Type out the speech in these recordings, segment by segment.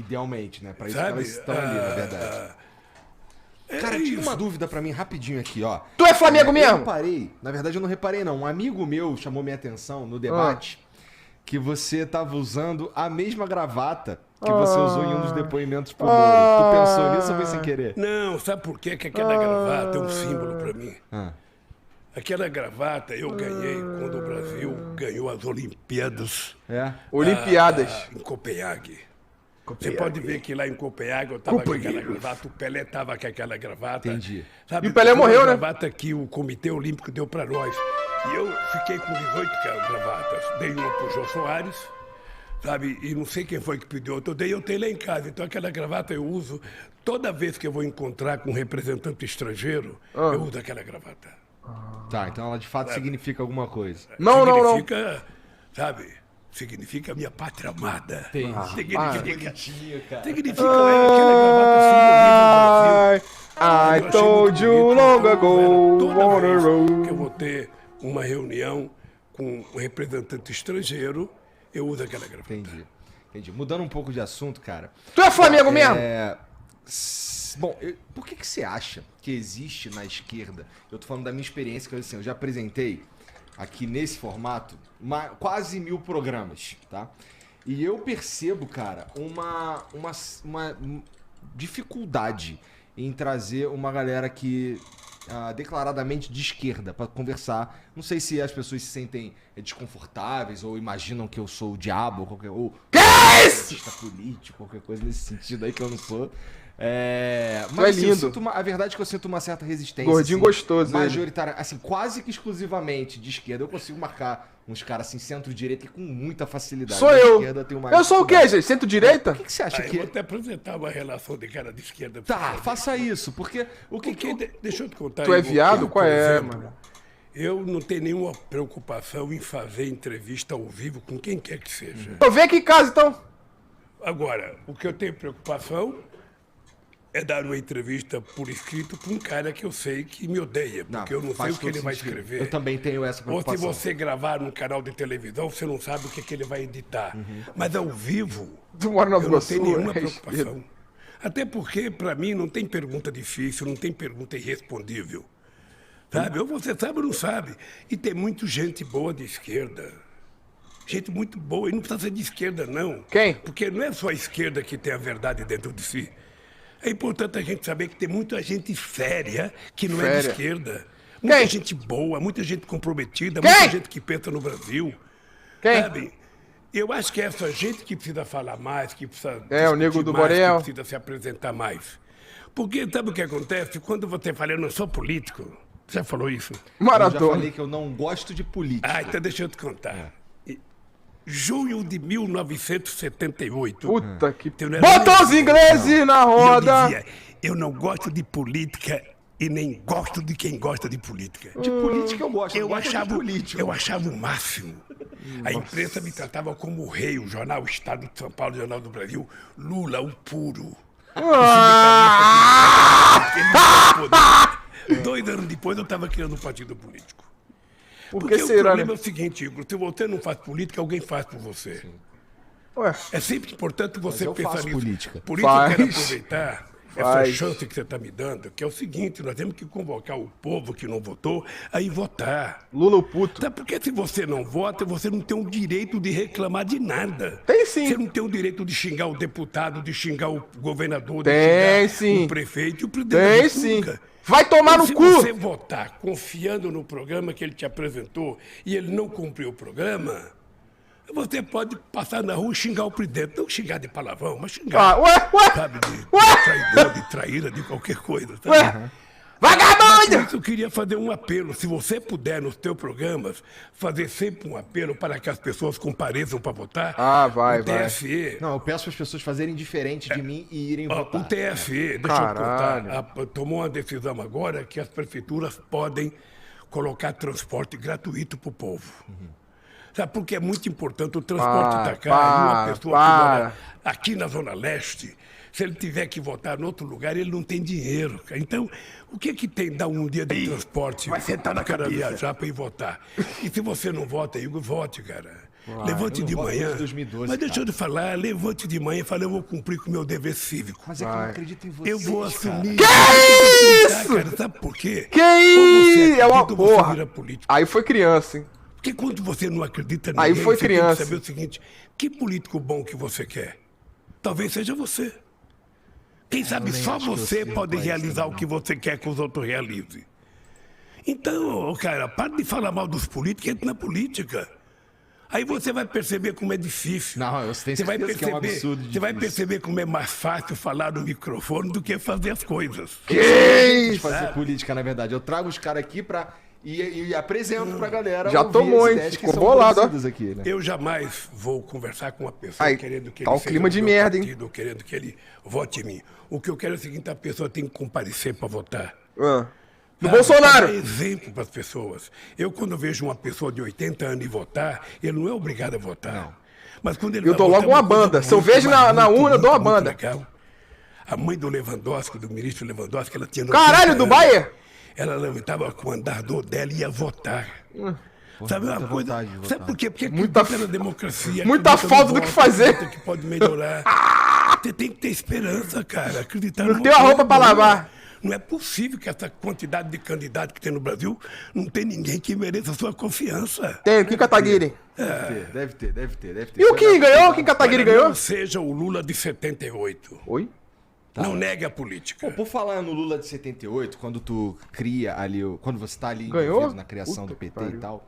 Idealmente, né? Pra isso Sabe? que elas estão ali, na verdade. Cara, tira uma dúvida pra mim rapidinho aqui, ó. Tu é Flamengo Eu mesmo? reparei, na verdade eu não reparei não, um amigo meu chamou minha atenção no debate que você tava usando a mesma gravata que você usou em um dos depoimentos pro Moro. Tu pensou nisso ou foi sem querer? Não, sabe por quê? Que aquela gravata é um símbolo pra mim. Aquela gravata eu ganhei quando o Brasil ganhou as Olimpíadas É? Olimpiadas. em Copenhague. Você pode ver que lá em Copenhague eu tava com aquela gravata, o Pelé tava com aquela gravata. Entendi. Sabe, E o Pelé foi uma morreu, né? gravata que o Comitê Olímpico deu pra nós. E eu fiquei com 18 gravatas. Dei uma pro Jô Soares, sabe? E não sei quem foi que pediu outra. Eu tenho lá em casa. Então aquela gravata eu uso toda vez que eu vou encontrar com um representante estrangeiro, eu uso aquela gravata. Tá, então ela de fato significa alguma coisa. Não. Significa, sabe? Significa minha pátria amada. Significa aquela gravata I told you long ago, toda vez road. que eu vou ter uma reunião com um representante estrangeiro, eu uso aquela gravata. Entendi. Mudando um pouco de assunto, cara. Tu é Flamengo mesmo? Bom, por que você acha que existe na esquerda? Eu tô falando da minha experiência, que assim, eu já apresentei aqui nesse formato quase 1000 programas, tá? E eu percebo, cara, uma dificuldade em trazer uma galera que declaradamente de esquerda pra conversar. Não sei se as pessoas se sentem desconfortáveis ou imaginam que eu sou o diabo ou artista político, qualquer coisa nesse sentido aí que eu não sou. Mas é assim, lindo. a verdade é que eu sinto uma certa resistência. Gordinho assim, gostoso, ele. majoritária, assim, quase que exclusivamente de esquerda. Eu consigo marcar uns caras assim, centro-direita, com muita facilidade. Sou Da eu. esquerda, tenho mais Eu sou o quê, dificuldade. gente? Centro-direita? O que você acha Eu que vou até apresentar uma relação de cara de esquerda. Tá, faça isso, porque Deixa eu te contar. Tu é Igor, viado? eu, Qual por é, exemplo, mano? Eu não tenho nenhuma preocupação em fazer entrevista ao vivo com quem quer que seja. Eu venho aqui em casa, então. Agora, o que eu tenho preocupação é dar uma entrevista por escrito para um cara que eu sei que me odeia, porque eu não sei faz o que ele todo vai sentido. escrever. Eu também tenho essa Ou se preocupação. você gravar num canal de televisão, você não sabe o que ele vai editar. Mas ao vivo, Tu mora na eu não Nova tenho Sul, nenhuma né? preocupação. Até porque, para mim, não tem pergunta difícil, não tem pergunta irrespondível. Sabe? Ou você sabe ou não sabe. E tem muita gente boa de esquerda. Gente muito boa, e não precisa ser de esquerda, não. Quem? Porque não é só a esquerda que tem a verdade dentro de si. É importante a gente saber que tem muita gente séria que não é de Séria. esquerda. Muita Quem? gente boa, muita gente comprometida, Quem? muita gente que pensa no Brasil. Quem? Sabe? Eu acho que é essa gente que precisa falar mais, que precisa É, o discutir Nego do mais, Borel. que precisa se apresentar mais. Porque sabe o que acontece? Quando você fala, eu não sou político, você já falou isso? Eu já Maratona. falei que eu não gosto de política. Ah, então deixa eu te contar. Junho de 1978. Puta que... eu não era Bota nem- os ingleses na E eu roda. dizia, eu não gosto de política e nem gosto de quem gosta de política. De política eu gosto, Eu gosto achava, de político. eu achava o máximo. A imprensa me tratava como o rei, o jornal Estado de São Paulo, o Jornal do Brasil, Lula, o puro. Ele 2 anos depois eu estava criando um partido político. Por Porque que o será, problema né? é o seguinte, Igor, se você não faz política, alguém faz por você. Ué, É sempre importante você eu pensar faço nisso. política. Por isso eu quero Faz. aproveitar essa Faz. chance que você está me dando, que é o seguinte, nós temos que convocar o povo que não votou a ir votar. Lula o puto. Sabe, porque se você não vota, você não tem o direito de reclamar de nada. Tem sim. Você não tem o direito de xingar o deputado, de xingar o governador, de Tem xingar sim. o prefeito e o presidente Tem da sim. República. Vai tomar no Se cu. você votar confiando no programa que ele te apresentou e ele não cumpriu o programa, você pode passar na rua e xingar o presidente. Não xingar de palavrão, mas xingar. Ah, ué. Sabe, de traidor, de traíra, de qualquer coisa. Sabe? Ué. Mas por Vagabundo! isso eu queria fazer um apelo. Se você puder, nos teus programas, fazer sempre um apelo para que as pessoas compareçam para votar. Ah, vai, o vai. TSE, Não, eu peço para as pessoas fazerem diferente de mim e irem ó, votar. o TSE, deixa Caralho. eu contar, tomou uma decisão agora que as prefeituras podem colocar transporte gratuito para o povo. Sabe, porque é muito importante o transporte Para, da cá e uma pessoa que para. mora aqui na Zona Leste, se ele tiver que votar em outro lugar, ele não tem dinheiro. Cara. Então, o que que tem dar um dia de transporte vai sentar na para cabeça. viajar para ir votar? E se você não vota, Igor, vote, cara. Levante eu não de voto manhã. desde 2012, Mas deixa eu cara. te falar, levante de manhã e fale, eu vou cumprir com o meu dever cívico. Mas é que eu não acredito em vocês, Eu vou assumir. Que isso? isso? Cara, sabe por quê? Que Ou você isso? É uma acredita ou você porra. vira político. Aí foi criança, hein? Porque quando você não acredita Aí ninguém, foi você criança. tem que saber o seguinte, que político bom que você quer? Talvez seja você. Quem sabe nem só acho que eu você sirvo pode pra isso realizar também, o que você quer que os outros realizem. Então, cara, para de falar mal dos políticos e entra na política. Aí você vai perceber como é difícil. Não, eu tenho Você vai certeza que é um perceber, absurdo você vai difícil. perceber como é mais fácil falar no microfone do que fazer as coisas. Que De isso? fazer política, na verdade. Eu trago os caras aqui e apresento pra galera. Já ouvir tomou, as hein? ideias que Ficou são bolado, ó. produzidas aqui, né? Eu jamais vou conversar com uma pessoa Aí, querendo que tá ele um seja clima do de meu merda, hein? partido, ou querendo que ele vote em mim. O que eu quero é o seguinte, a pessoa tem que comparecer para votar. Ah. Do Sabe? Bolsonaro. Pra dar exemplo para as pessoas. Eu, quando vejo uma pessoa de 80 anos ir votar, ele não é obrigado a votar. Mas quando ele Eu vai dou votar, logo é uma coisa banda. Se eu muito, vejo mas na muito, urna, eu dou uma muito banda. legal. A mãe do Lewandowski, do ministro Lewandowski, ela tinha... Caralho, 90 do anos. Bayer? Ela levantava com o andador dela e ia votar. Sabe uma muita coisa? vontade de votar. Sabe por quê? Porque Muita acredita na democracia. muita acredita no falta do que voto, fazer. acredita que pode melhorar. Você tem que ter esperança, cara. Acreditar Não numa tem uma coisa roupa pra boa. lavar. Não é possível que essa quantidade de candidatos que tem no Brasil não tem ninguém que mereça a sua confiança. Tem, o Kim Kataguiri. Deve ter. E o Kim ganhou? O Kim Kataguiri Olha, ganhou? Não seja o Lula de 78. Oi? Não negue a política. Pô, por falar no Lula de 78, quando tu cria ali, quando você tá ali Ganhou? envolvido na criação Puta do que PT pariu. e tal,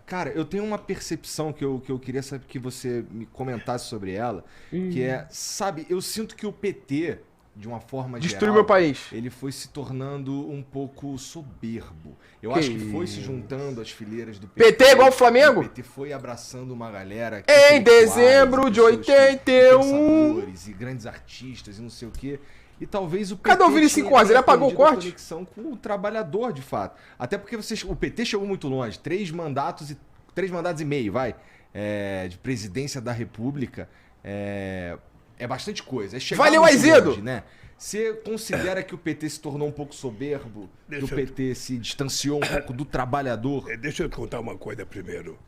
cara, eu tenho uma percepção que eu queria saber que você me comentasse sobre ela, que é, sabe, eu sinto que o PT, de uma forma Destruiu geral, meu país. ele foi se tornando um pouco soberbo. Eu Que acho que foi se juntando às fileiras do PT é igual o Flamengo? O PT foi abraçando uma galera... Em intelectuais, dezembro de pessoas que- 81. pensadores e grandes artistas e não sei o quê. E talvez o PT Cadê o Vini tinha 5 horas? Ele apagou o perdido a corte? conexão com o trabalhador, de fato. Até porque o PT chegou muito longe. 3 mandatos e meio, vai, de presidência da República. É bastante coisa. É chegar Valeu, muito Azedo! longe, né? Você considera que o PT se tornou um pouco soberbo? Que o PT se distanciou um pouco do trabalhador? Deixa eu te contar uma coisa primeiro.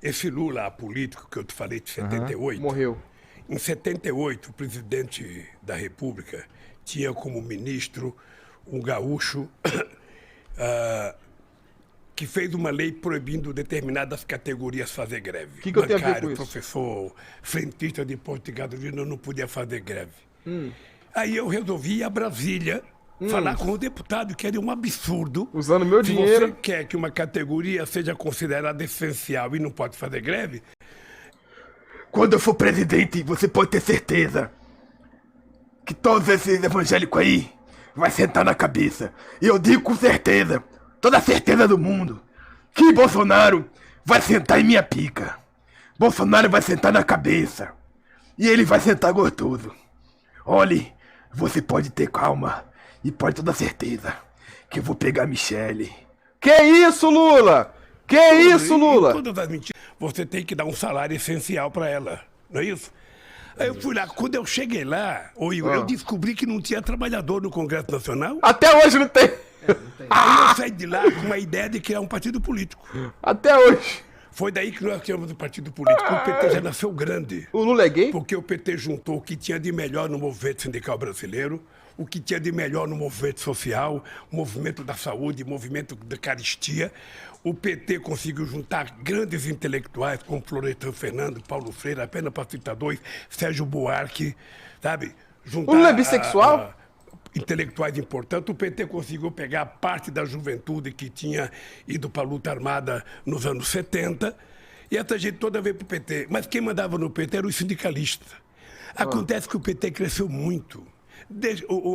Esse Lula político que eu te falei de 78, Morreu. em 78, o presidente da República tinha como ministro um gaúcho que fez uma lei proibindo determinadas categorias fazer greve. Que eu tenho a ver Bancário, com isso? professor, frentista de posto de gasolina não podia fazer greve. Aí eu resolvi ir a Brasília falar com o deputado, que era um absurdo. Usando meu Se dinheiro. você quer que uma categoria seja considerada essencial e não pode fazer greve, quando eu for presidente, você pode ter certeza que todos esses evangélicos aí vai sentar na cabeça. E eu digo com certeza, toda a certeza do mundo, que Bolsonaro vai sentar em minha pica. Bolsonaro vai sentar na cabeça. E ele vai sentar gostoso. Olhe, você pode ter calma e pode ter toda certeza que eu vou pegar a Michele. Que isso, Lula? Que isso, Lula? Todas as mentiras, você tem que dar um salário essencial para ela, não é isso? Aí eu fui lá, quando eu cheguei lá, eu descobri que não tinha trabalhador no Congresso Nacional. Até hoje não tem. Aí eu saí de lá com uma ideia de criar um partido político. Até hoje. Foi daí que nós criamos o partido político. O PT já nasceu grande. O Lula é gay? Porque o PT juntou o que tinha de melhor no movimento sindical brasileiro, o que tinha de melhor no movimento social, o movimento da saúde, o movimento da caristia. O PT conseguiu juntar grandes intelectuais como Florestan Fernando, Paulo Freire, apenas para citar dois, Sérgio Buarque, sabe? Juntar O Lula é bissexual? intelectuais importantes. O PT conseguiu pegar parte da juventude que tinha ido para a luta armada nos anos 70 e essa gente toda veio para o PT. Mas quem mandava no PT eram os sindicalistas. Acontece que o PT cresceu muito.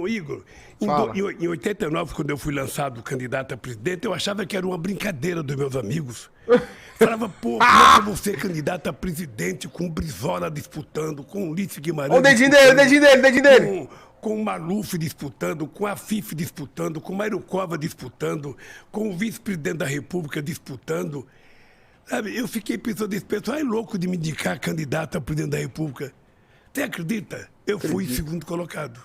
Igor, em 89, quando eu fui lançado candidato a presidente, eu achava que era uma brincadeira dos meus amigos. Falava, pô, como é que eu vou ser candidato a presidente com o Brizola disputando, com o Ulisses Guimarães Olha o dedinho disputando, dele, o dedinho dele. com o Maluf disputando, com a FIF disputando, com o Mário Cova disputando, com o vice-presidente da República disputando. Sabe, eu fiquei pensando, esse pessoal é louco de me indicar candidato a presidente da República. Você acredita? Eu fui segundo colocado.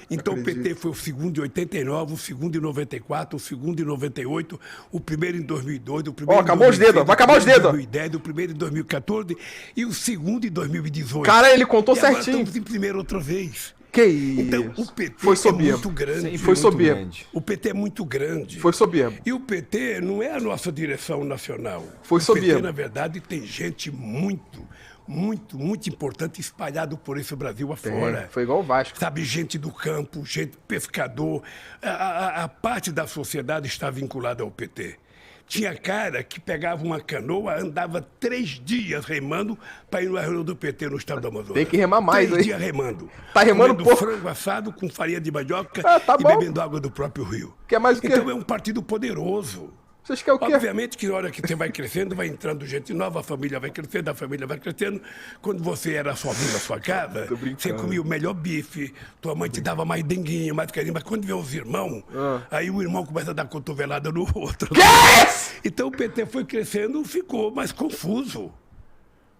Então o Acredito. PT foi o segundo em 89, o segundo em 94, o segundo em 98, o primeiro em 2002, o primeiro acabou os dedos, vai acabar os em dedos. 2010, o primeiro em 2014 e o segundo em 2018. Cara, ele contou e agora certinho. estamos em primeiro outra vez. Que isso. Então o PT Foi é soberbo. muito grande. Sempre Foi muito soberbo. grande. O PT é muito grande. Foi soberbo. E o PT não é a nossa direção nacional. Foi o PT, soberbo. na verdade, tem gente muito importante espalhado por esse Brasil afora. Foi igual o Vasco. Sabe, gente do campo, gente pescador. A parte da sociedade está vinculada ao PT. Tinha cara que pegava uma canoa, andava 3 dias remando para ir no reunião do PT no estado do Amazonas. Tem que remar mais, 3 hein? dias remando. Tá remando Comendo pouco. frango assado com farinha de mandioca Tá e bom. bebendo água do próprio rio. Quer mais o quê? Então é um partido poderoso. Vocês querem o quê? Obviamente que na hora que você vai crescendo, vai entrando gente nova, a família vai crescendo, a família vai crescendo. Quando você era sozinho na sua casa, você comia o melhor bife, tua mãe te dava mais denguinha, mais carinho. Mas quando vê os irmãos, aí o irmão começa a dar cotovelada no outro. Que é isso? Então o PT foi crescendo, ficou mais confuso.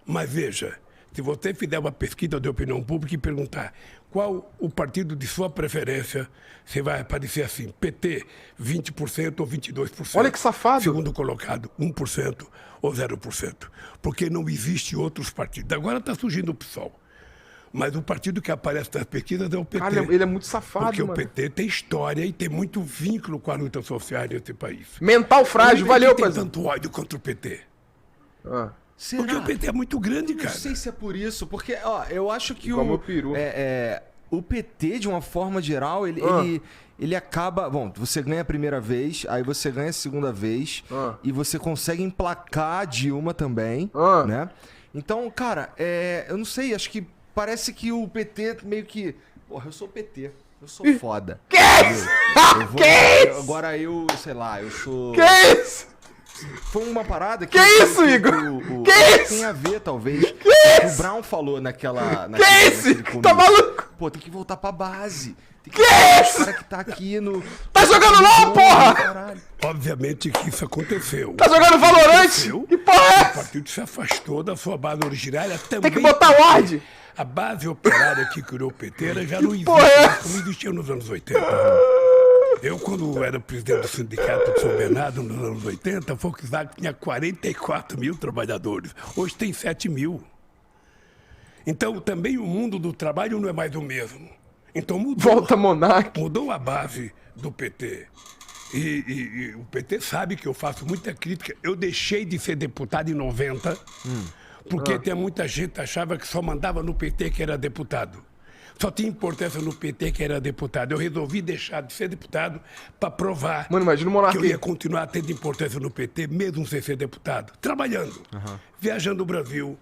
Mas veja, se você fizer uma pesquisa de opinião pública e perguntar qual o partido de sua preferência, você vai aparecer assim, PT, 20% ou 22%. Olha que safado. Segundo colocado, 1% ou 0%. Porque não existe outros partidos. Agora está surgindo o PSOL. Mas o partido que aparece nas pesquisas é o PT. Cara, ele é muito safado, Porque mano. o PT tem história e tem muito vínculo com a luta social nesse país. Mental frágil, Por que valeu, tem paizão. tanto ódio contra o PT? Ah. Será? Porque o PT é muito grande, Não cara. sei se é por isso, porque, ó, eu acho que Igual o... meu peru. O PT, de uma forma geral, ele acaba... Bom, você ganha a primeira vez, aí você ganha a segunda vez, e você consegue emplacar a Dilma também, né? Então, cara, eu não sei, acho que parece que o PT meio que... Porra, eu sou PT, eu sou foda. Que isso? Agora eu, sei lá, eu sou... Que isso? Foi uma parada Que isso, Igor? Que isso? Tem a ver, talvez. Que O Brown falou naquela... Que isso? Tá maluco? Pô, tem que voltar pra base. Tem Que ver isso? O cara que tá aqui no... Tá jogando LOL, porra? Caralho. Obviamente que isso aconteceu. Tá jogando Valorant? Aconteceu. Que porra é O essa? partido se afastou da sua base originária também. Tem que botar Ward. A base operária que criou o PT ela já não existe, porra é mais como existia nos anos 80. Eu, quando era presidente do sindicato de São Bernardo, nos anos 80, a Volkswagen tinha 44 mil trabalhadores. Hoje tem 7 mil. Então, também o mundo do trabalho não é mais o mesmo. Então, mudou. Volta, Monark. Mudou a base do PT. E o PT sabe que eu faço muita crítica. Eu deixei de ser deputado em 90, porque tem muita gente que achava que só mandava no PT que era deputado. Só tinha importância no PT que era deputado. Eu resolvi deixar de ser deputado para provar Mano, imagina o que eu Monark. ia continuar tendo importância no PT, mesmo sem ser deputado. Trabalhando, viajando o Brasil.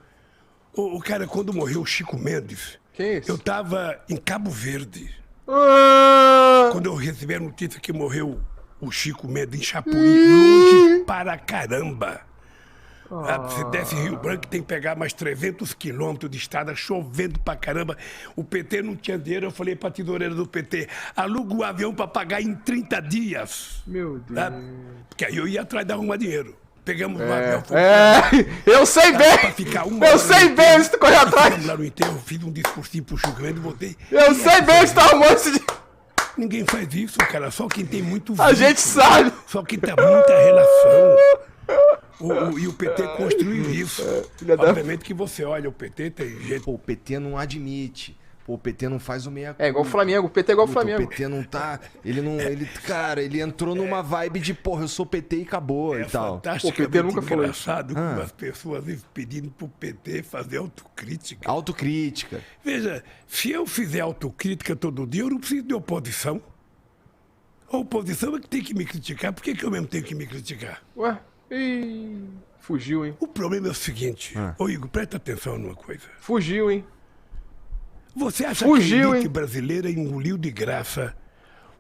O cara, quando morreu o Chico Mendes, Que isso? eu estava em Cabo Verde. Ah, Quando eu recebi a notícia que morreu o Chico Mendes em Chapuri, longe para caramba. Se desce Rio Branco, tem que pegar mais 300 quilômetros de estrada, chovendo pra caramba. O PT não tinha dinheiro, eu falei pra tesoureira do PT, aluga o avião pra pagar em 30 dias. Meu Deus. Sabe? Porque aí eu ia atrás de arrumar dinheiro. Pegamos um avião, fomos Eu sei pra bem. ficar uma Eu hora sei no bem enterro. se tu correr atrás. Ficamos lá no enterro, fiz um discursinho pro Chico Mendes e voltei. Eu sei bem que você tá arrumando esse... Ninguém faz isso, cara. Só quem tem muito A gente sabe. Só quem tem muita relação. E o PT construiu isso. filha da- Obviamente que você olha, o PT tem gente. Pô, o PT não admite. Pô, o PT não faz o meia É igual o Flamengo. O PT é igual o Puta, Flamengo. O PT não tá... Ele não... Cara, ele entrou numa vibe de, porra, eu sou PT e acabou e tal. Fantasticamente O PT nunca falou isso. engraçado como as pessoas vivem pedindo pro PT fazer autocrítica. Autocrítica. Veja, se eu fizer autocrítica todo dia, eu não preciso de oposição. A oposição é que tem que me criticar. Por que eu mesmo tenho que me criticar? Ué? Ih, fugiu, hein? O problema é o seguinte. Ô Igor, presta atenção numa coisa. Fugiu, hein? Você acha Fugiu, que a elite hein? brasileira engoliu de graça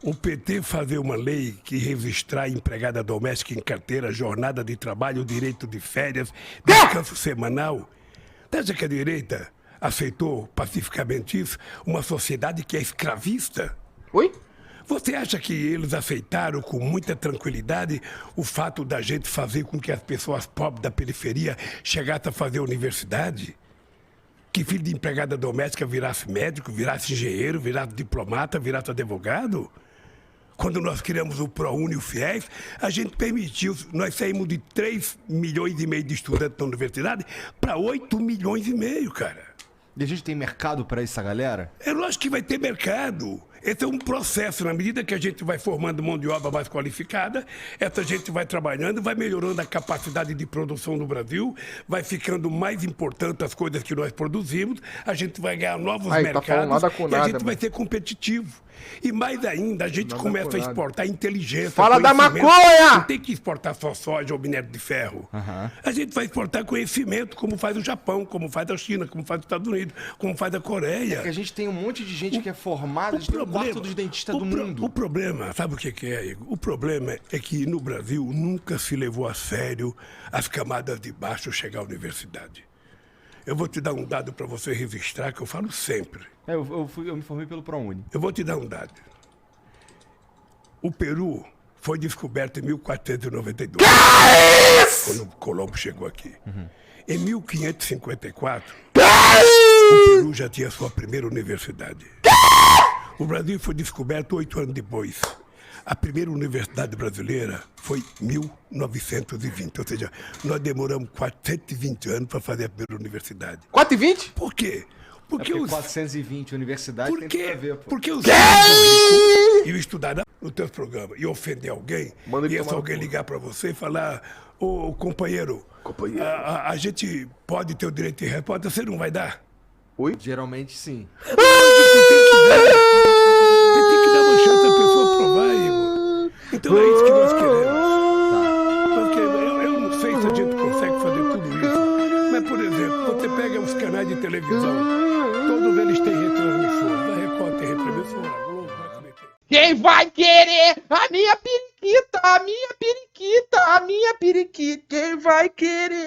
o PT fazer uma lei que registrar empregada doméstica em carteira, jornada de trabalho, direito de férias, descanso semanal? Você acha que a direita aceitou pacificamente isso? Uma sociedade que é escravista? Oi? Você acha que eles aceitaram com muita tranquilidade o fato da gente fazer com que as pessoas pobres da periferia chegassem a fazer universidade? que filho de empregada doméstica virasse médico, virasse engenheiro, virasse diplomata, virasse advogado? Quando nós criamos o ProUni e o FIES, a gente permitiu, nós saímos de 3,5 milhões de estudantes na universidade para 8,5 milhões, cara. E a gente tem mercado para essa galera? É lógico que vai ter mercado. Esse é um processo. Na medida que a gente vai formando mão de obra mais qualificada, essa gente vai trabalhando, vai melhorando a capacidade de produção no Brasil, vai ficando mais importante as coisas que nós produzimos, a gente vai ganhar novos mercados e a gente vai ser competitivo. E mais ainda, a gente começa a exportar inteligência. Fala da maconha! Não tem que exportar só soja ou minério de ferro. A gente vai exportar conhecimento, como faz o Japão, como faz a China, como faz os Estados Unidos, como faz a Coreia. É que a gente tem um monte de gente que é formada, a gente tem um quarto dos dentistas do mundo. O problema, sabe o que é, Igor? O problema é que no Brasil nunca se levou a sério as camadas de baixo chegar à universidade. Eu vou te dar um dado para você registrar, que eu falo sempre. Eu me formei pelo ProUni. Eu vou te dar um dado. O Peru foi descoberto em 1492. Quando o Colombo chegou aqui. Em 1554, o Peru já tinha sua primeira universidade. O Brasil foi descoberto 8 anos depois. A primeira universidade brasileira foi em 1920, ou seja, nós demoramos 420 anos para fazer a primeira universidade. 4,20? Por quê? Porque os 420 universidades tem tudo a ver, pô. Porque os ricos iam estudar no teu programa e ofender alguém, e esse alguém ligar para você e falar: ô companheiro, a gente pode ter o direito de resposta, você não vai dar? Oi? Geralmente sim. Você tem que dar uma chance à pessoa provar, Igor. Então é isso que nós queremos. Porque eu não sei se a gente consegue fazer tudo isso. Mas, por exemplo, você pega os canais de televisão, todos eles têm retransmissor. Da Record tem retransmissor, a Globo vai também ter. Quem vai querer a minha periquita, a minha periquita, a minha periquita? Quem vai querer?